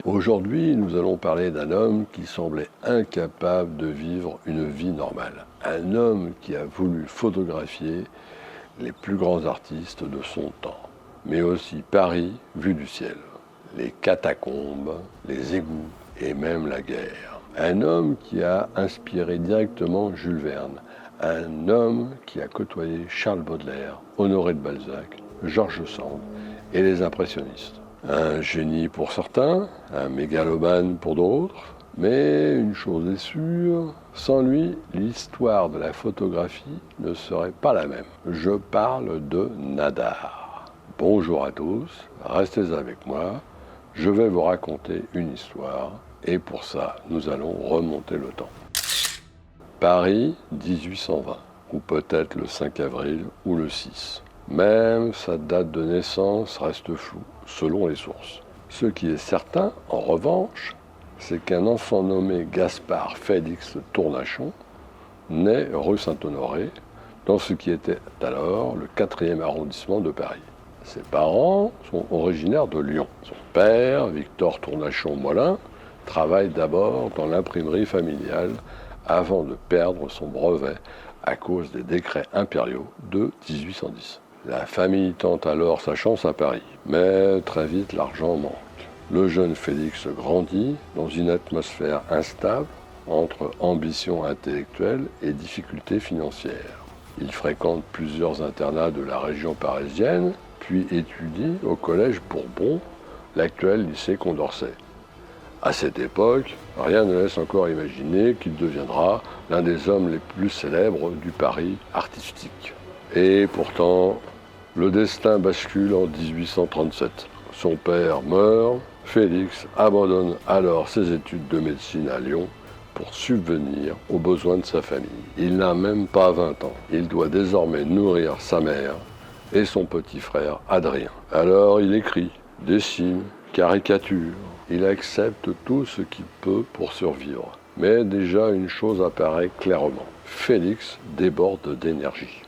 Aujourd'hui, nous allons parler d'un homme qui semblait incapable de vivre une vie normale. Un homme qui a voulu photographier les plus grands artistes de son temps, mais aussi Paris vu du ciel, les catacombes, les égouts et même la guerre. Un homme qui a inspiré directement Jules Verne, un homme qui a côtoyé Charles Baudelaire, Honoré de Balzac, George Sand et les impressionnistes. Un génie pour certains, un mégalomane pour d'autres, mais une chose est sûre, sans lui, l'histoire de la photographie ne serait pas la même. Je parle de Nadar. Bonjour à tous, restez avec moi, je vais vous raconter une histoire, et pour ça, nous allons remonter le temps. Paris, 1820, ou peut-être le 5 avril ou le 6. Même sa date de naissance reste floue, selon les sources. Ce qui est certain, en revanche, c'est qu'un enfant nommé Gaspard Félix Tournachon naît rue Saint-Honoré, dans ce qui était alors le 4e arrondissement de Paris. Ses parents sont originaires de Lyon. Son père, Victor Tournachon-Molin, travaille d'abord dans l'imprimerie familiale avant de perdre son brevet à cause des décrets impériaux de 1810. La famille tente alors sa chance à Paris, mais très vite l'argent manque. Le jeune Félix grandit dans une atmosphère instable entre ambition intellectuelle et difficultés financières. Il fréquente plusieurs internats de la région parisienne, puis étudie au collège Bourbon, l'actuel lycée Condorcet. À cette époque, rien ne laisse encore imaginer qu'il deviendra l'un des hommes les plus célèbres du Paris artistique. Et pourtant, le destin bascule en 1837. Son père meurt, Félix abandonne alors ses études de médecine à Lyon pour subvenir aux besoins de sa famille. Il n'a même pas 20 ans. Il doit désormais nourrir sa mère et son petit frère Adrien. Alors il écrit, dessine, caricature. Il accepte tout ce qu'il peut pour survivre. Mais déjà une chose apparaît clairement. Félix déborde d'énergie.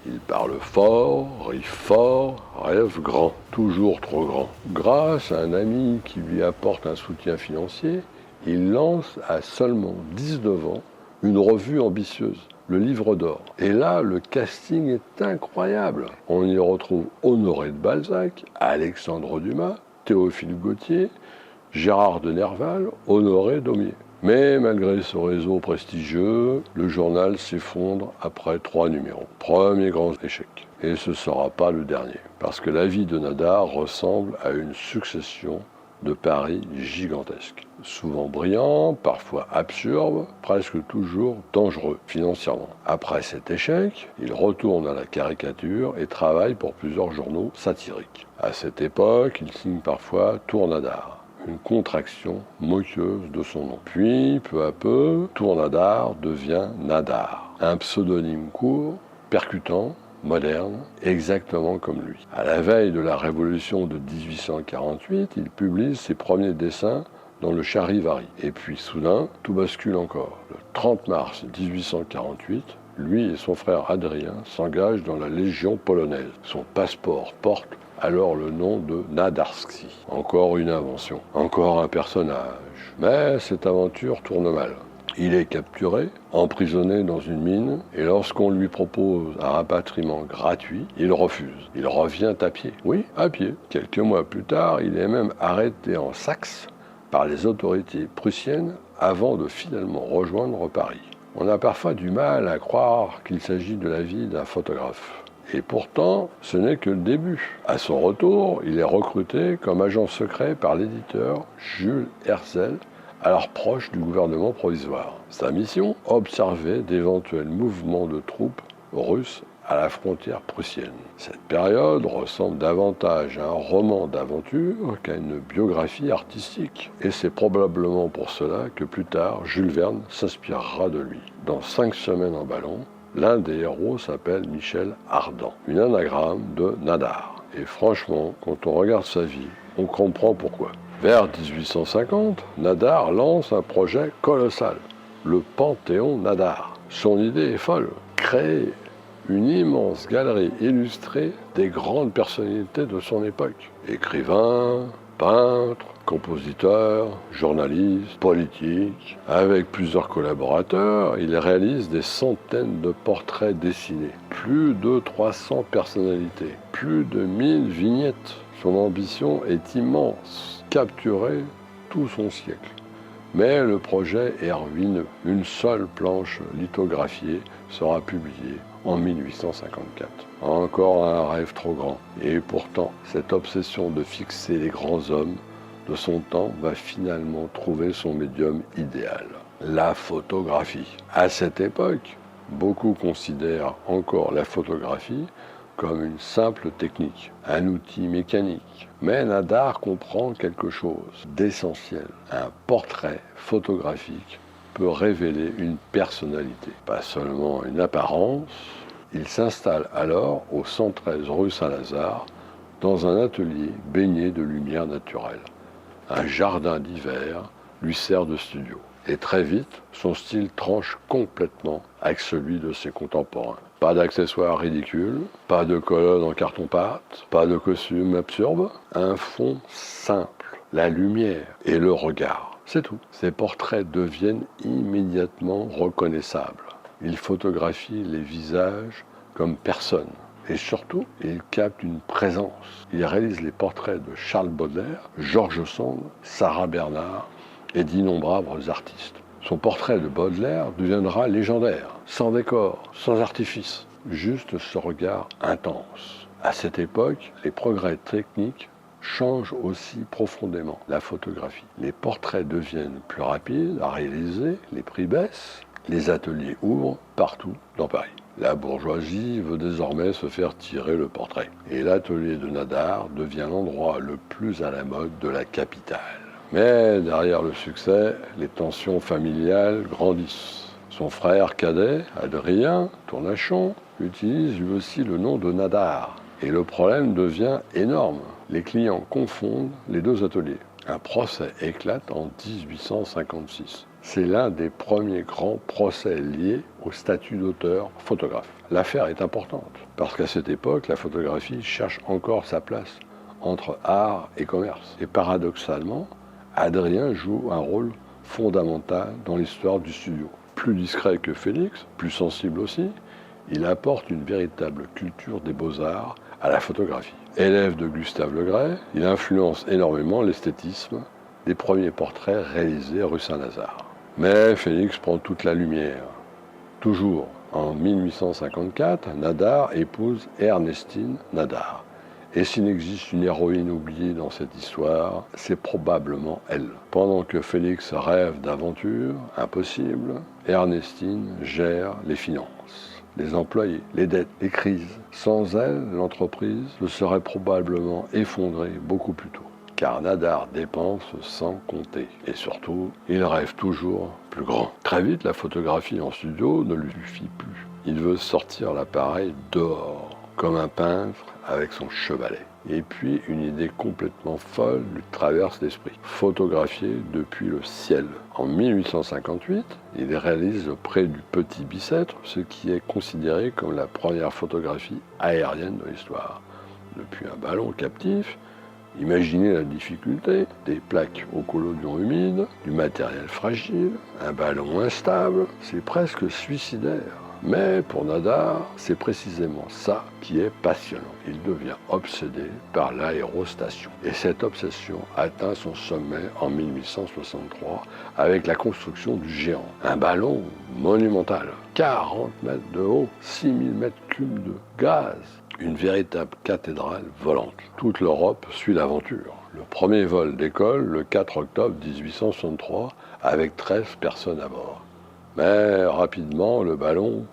Il parle fort, rit fort, rêve grand, toujours trop grand. Grâce à un ami qui lui apporte un soutien financier, il lance à seulement 19 ans une revue ambitieuse, le Livre d'Or. Et là, le casting est incroyable. On y retrouve Honoré de Balzac, Alexandre Dumas, Théophile Gautier, Gérard de Nerval, Honoré Daumier. Mais malgré ce réseau prestigieux, le journal s'effondre après 3 numéros. Premier grand échec. Et ce ne sera pas le dernier. Parce que la vie de Nadar ressemble à une succession de paris gigantesques. Souvent brillants, parfois absurdes, presque toujours dangereux financièrement. Après cet échec, il retourne à la caricature et travaille pour plusieurs journaux satiriques. À cette époque, il signe parfois Tournadar, une contraction moqueuse de son nom. Puis, peu à peu, Tournadar devient Nadar, un pseudonyme court, percutant, moderne, exactement comme lui. À la veille de la Révolution de 1848, il publie ses premiers dessins dans le Charivari. Et puis soudain, tout bascule encore. Le 30 mars 1848, lui et son frère Adrien s'engagent dans la Légion polonaise. Son passeport porte alors le nom de Nadarski. Encore une invention, encore un personnage. Mais cette aventure tourne mal. Il est capturé, emprisonné dans une mine, et lorsqu'on lui propose un rapatriement gratuit, il refuse. Il revient à pied. Oui, à pied. Quelques mois plus tard, il est même arrêté en Saxe par les autorités prussiennes avant de finalement rejoindre Paris. On a parfois du mal à croire qu'il s'agit de la vie d'un photographe. Et pourtant, ce n'est que le début. À son retour, il est recruté comme agent secret par l'éditeur Jules Herzl, alors proche du gouvernement provisoire. Sa mission, observer d'éventuels mouvements de troupes russes à la frontière prussienne. Cette période ressemble davantage à un roman d'aventure qu'à une biographie artistique. Et c'est probablement pour cela que plus tard, Jules Verne s'inspirera de lui. Dans 5 semaines en ballon, l'un des héros s'appelle Michel Ardan, une anagramme de Nadar. Et franchement, quand on regarde sa vie, on comprend pourquoi. Vers 1850, Nadar lance un projet colossal, le Panthéon Nadar. Son idée est folle, créer une immense galerie illustrée des grandes personnalités de son époque. Écrivains, peintres, compositeurs, journalistes, politiques. Avec plusieurs collaborateurs, il réalise des centaines de portraits dessinés, plus de 300 personnalités, plus de 1000 vignettes. Son ambition est immense, capturer tout son siècle. Mais le projet est ruineux. Une seule planche lithographiée sera publiée en 1854. Encore un rêve trop grand. Et pourtant, cette obsession de fixer les grands hommes de son temps va finalement trouver son médium idéal, la photographie. À cette époque, beaucoup considèrent encore la photographie comme une simple technique, un outil mécanique. Mais Nadar comprend quelque chose d'essentiel. Un portrait photographique peut révéler une personnalité, pas seulement une apparence. Il s'installe alors au 113 rue Saint-Lazare, dans un atelier baigné de lumière naturelle. Un jardin d'hiver lui sert de studio. Et très vite, son style tranche complètement avec celui de ses contemporains. Pas d'accessoires ridicules, pas de colonnes en carton-pâte, pas de costumes absurdes, un fond simple, la lumière et le regard. C'est tout. Ses portraits deviennent immédiatement reconnaissables. Il photographie les visages comme personne. Et surtout, il capte une présence. Il réalise les portraits de Charles Baudelaire, George Sand, Sarah Bernhardt et d'innombrables artistes. Son portrait de Baudelaire deviendra légendaire, sans décor, sans artifice, juste ce regard intense. À cette époque, les progrès techniques changent aussi profondément la photographie. Les portraits deviennent plus rapides à réaliser, les prix baissent, les ateliers ouvrent partout dans Paris. La bourgeoisie veut désormais se faire tirer le portrait. Et l'atelier de Nadar devient l'endroit le plus à la mode de la capitale. Mais derrière le succès, les tensions familiales grandissent. Son frère cadet, Adrien Tournachon, utilise lui aussi le nom de Nadar. Et le problème devient énorme. Les clients confondent les deux ateliers. Un procès éclate en 1856. C'est l'un des premiers grands procès liés au statut d'auteur photographe. L'affaire est importante, parce qu'à cette époque, la photographie cherche encore sa place entre art et commerce. Et paradoxalement, Adrien joue un rôle fondamental dans l'histoire du studio. Plus discret que Félix, plus sensible aussi, il apporte une véritable culture des beaux-arts à la photographie. Élève de Gustave Le Gray, il influence énormément l'esthétisme des premiers portraits réalisés rue Saint-Lazare. Mais Félix prend toute la lumière. Toujours en 1854, Nadar épouse Ernestine Nadar. Et s'il existe une héroïne oubliée dans cette histoire, c'est probablement elle. Pendant que Félix rêve d'aventures impossibles, Ernestine gère les finances, les employés, les dettes, les crises. Sans elle, l'entreprise se serait probablement effondrée beaucoup plus tôt. Car Nadar dépense sans compter. Et surtout, il rêve toujours plus grand. Très vite, la photographie en studio ne lui suffit plus. Il veut sortir l'appareil dehors, comme un peintre avec son chevalet. Et puis, une idée complètement folle lui traverse l'esprit. Photographier depuis le ciel. En 1858, il réalise près du Petit Bicêtre ce qui est considéré comme la première photographie aérienne de l'histoire. Depuis un ballon captif, imaginez la difficulté, des plaques au collodion humide, du matériel fragile, un ballon instable, c'est presque suicidaire. Mais pour Nadar, c'est précisément ça qui est passionnant. Il devient obsédé par l'aérostation. Et cette obsession atteint son sommet en 1863 avec la construction du Géant. Un ballon monumental, 40 mètres de haut, 6000 mètres cubes de gaz. Une véritable cathédrale volante. Toute l'Europe suit l'aventure. Le premier vol décolle le 4 octobre 1863 avec 13 personnes à bord. Mais rapidement, le ballon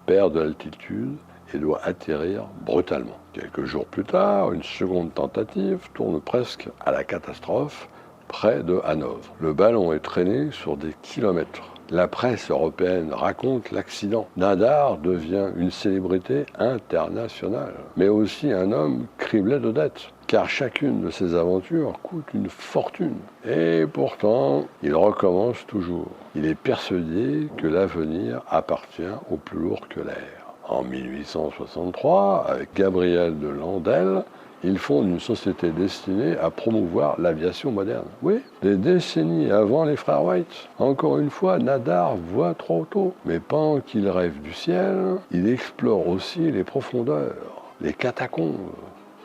perd de l'altitude et doit atterrir brutalement. Quelques jours plus tard, une seconde tentative tourne presque à la catastrophe près de Hanovre. Le ballon est traîné sur des kilomètres. La presse européenne raconte l'accident. Nadar devient une célébrité internationale, mais aussi un homme criblé de dettes, car chacune de ses aventures coûte une fortune. Et pourtant, il recommence toujours. Il est persuadé que l'avenir appartient au plus lourd que l'air. En 1863, avec Gabriel de Landel, il fonde une société destinée à promouvoir l'aviation moderne. Oui, des décennies avant les frères Wright. Encore une fois, Nadar voit trop tôt. Mais pendant qu'il rêve du ciel, il explore aussi les profondeurs, les catacombes,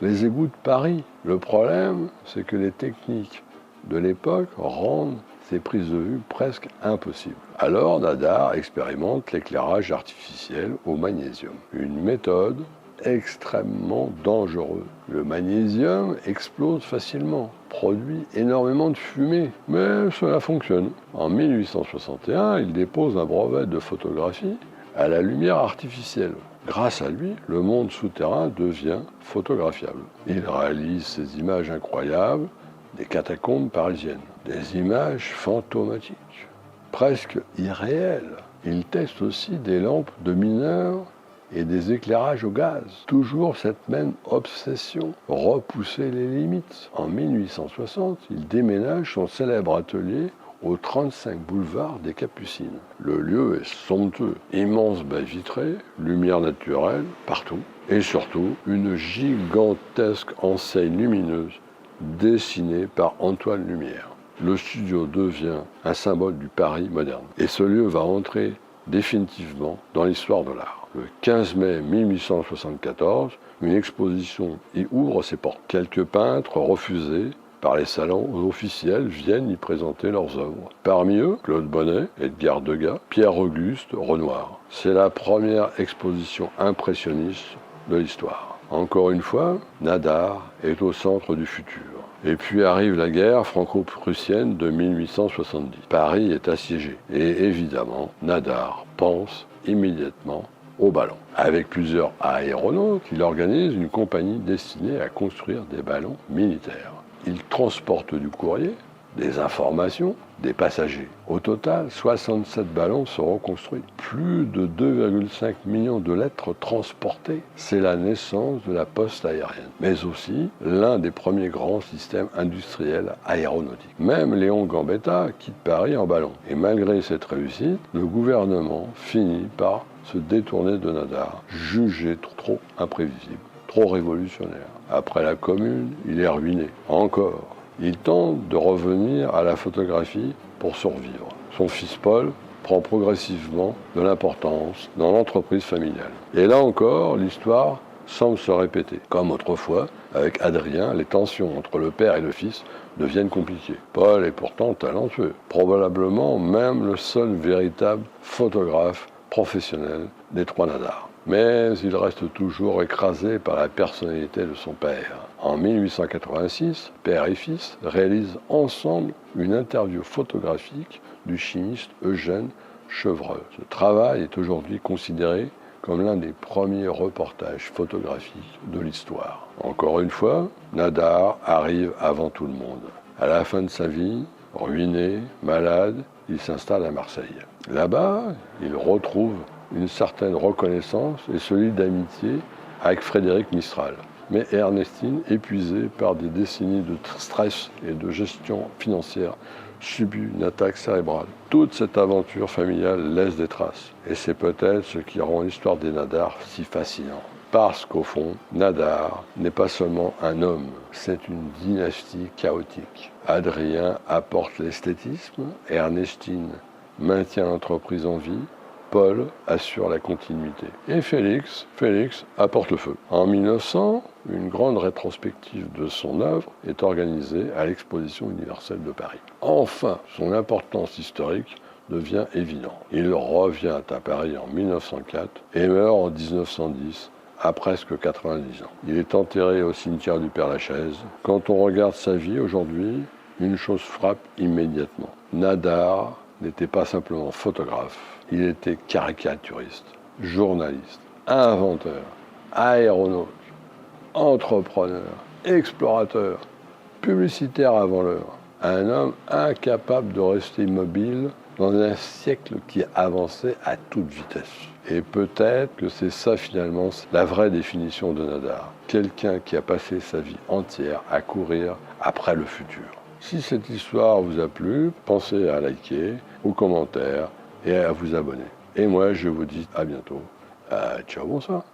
les égouts de Paris. Le problème, c'est que les techniques de l'époque rendent ces prises de vue presque impossibles. Alors Nadar expérimente l'éclairage artificiel au magnésium, une méthode extrêmement dangereuse. Le magnésium explose facilement, produit énormément de fumée, mais cela fonctionne. En 1861, il dépose un brevet de photographie à la lumière artificielle. Grâce à lui, le monde souterrain devient photographiable. Il réalise ces images incroyables des catacombes parisiennes, des images fantomatiques, presque irréelles. Il teste aussi des lampes de mineurs et des éclairages au gaz. Toujours cette même obsession, repousser les limites. En 1860, il déménage son célèbre atelier au 35 boulevard des Capucines. Le lieu est somptueux, immense baie vitrée, lumière naturelle partout, et surtout une gigantesque enseigne lumineuse dessinée par Antoine Lumière. Le studio devient un symbole du Paris moderne. Et ce lieu va entrer définitivement dans l'histoire de l'art. Le 15 mai 1874, une exposition y ouvre ses portes. Quelques peintres refusés par les salons officiels viennent y présenter leurs œuvres. Parmi eux, Claude Bonnet, Edgar Degas, Pierre-Auguste Renoir. C'est la première exposition impressionniste de l'histoire. Encore une fois, Nadar est au centre du futur. Et puis arrive la guerre franco-prussienne de 1870. Paris est assiégé. Et évidemment, Nadar pense immédiatement au ballon. Avec plusieurs aéronautes, il organise une compagnie destinée à construire des ballons militaires. Il transporte du courrier, des informations, des passagers. Au total, 67 ballons seront construits. Plus de 2,5 millions de lettres transportées. C'est la naissance de la poste aérienne, mais aussi l'un des premiers grands systèmes industriels aéronautiques. Même Léon Gambetta quitte Paris en ballon. Et malgré cette réussite, le gouvernement finit par se détourner de Nadar, jugé trop imprévisible, trop révolutionnaire. Après la Commune, il est ruiné. Encore. Il tente de revenir à la photographie pour survivre. Son fils Paul prend progressivement de l'importance dans l'entreprise familiale. Et là encore, l'histoire semble se répéter. Comme autrefois, avec Adrien, les tensions entre le père et le fils deviennent compliquées. Paul est pourtant talentueux, probablement même le seul véritable photographe professionnel des trois Nadar. Mais il reste toujours écrasé par la personnalité de son père. En 1886, père et fils réalisent ensemble une interview photographique du chimiste Eugène Chevreux. Ce travail est aujourd'hui considéré comme l'un des premiers reportages photographiques de l'histoire. Encore une fois, Nadar arrive avant tout le monde. À la fin de sa vie, ruiné, malade, il s'installe à Marseille. Là-bas, il retrouve une certaine reconnaissance et se lie d'amitié avec Frédéric Mistral. Mais Ernestine, épuisée par des décennies de stress et de gestion financière, subit une attaque cérébrale. Toute cette aventure familiale laisse des traces. Et c'est peut-être ce qui rend l'histoire des Nadar si fascinante. Parce qu'au fond, Nadar n'est pas seulement un homme, c'est une dynastie chaotique. Adrien apporte l'esthétisme, Ernestine maintient l'entreprise en vie, Paul assure la continuité. Et Félix apporte le feu. En 1900, une grande rétrospective de son œuvre est organisée à l'Exposition universelle de Paris. Enfin, son importance historique devient évidente. Il revient à Paris en 1904 et meurt en 1910, à presque 90 ans. Il est enterré au cimetière du Père-Lachaise. Quand on regarde sa vie aujourd'hui, une chose frappe immédiatement. Nadar n'était pas simplement photographe, il était caricaturiste, journaliste, inventeur, aéronaute, entrepreneur, explorateur, publicitaire avant l'heure. Un homme incapable de rester immobile dans un siècle qui avançait à toute vitesse. Et peut-être que c'est ça finalement la vraie définition de Nadar. Quelqu'un qui a passé sa vie entière à courir après le futur. Si cette histoire vous a plu, pensez à liker, aux commentaires et à vous abonner. Et moi, je vous dis à bientôt Ciao, bonsoir.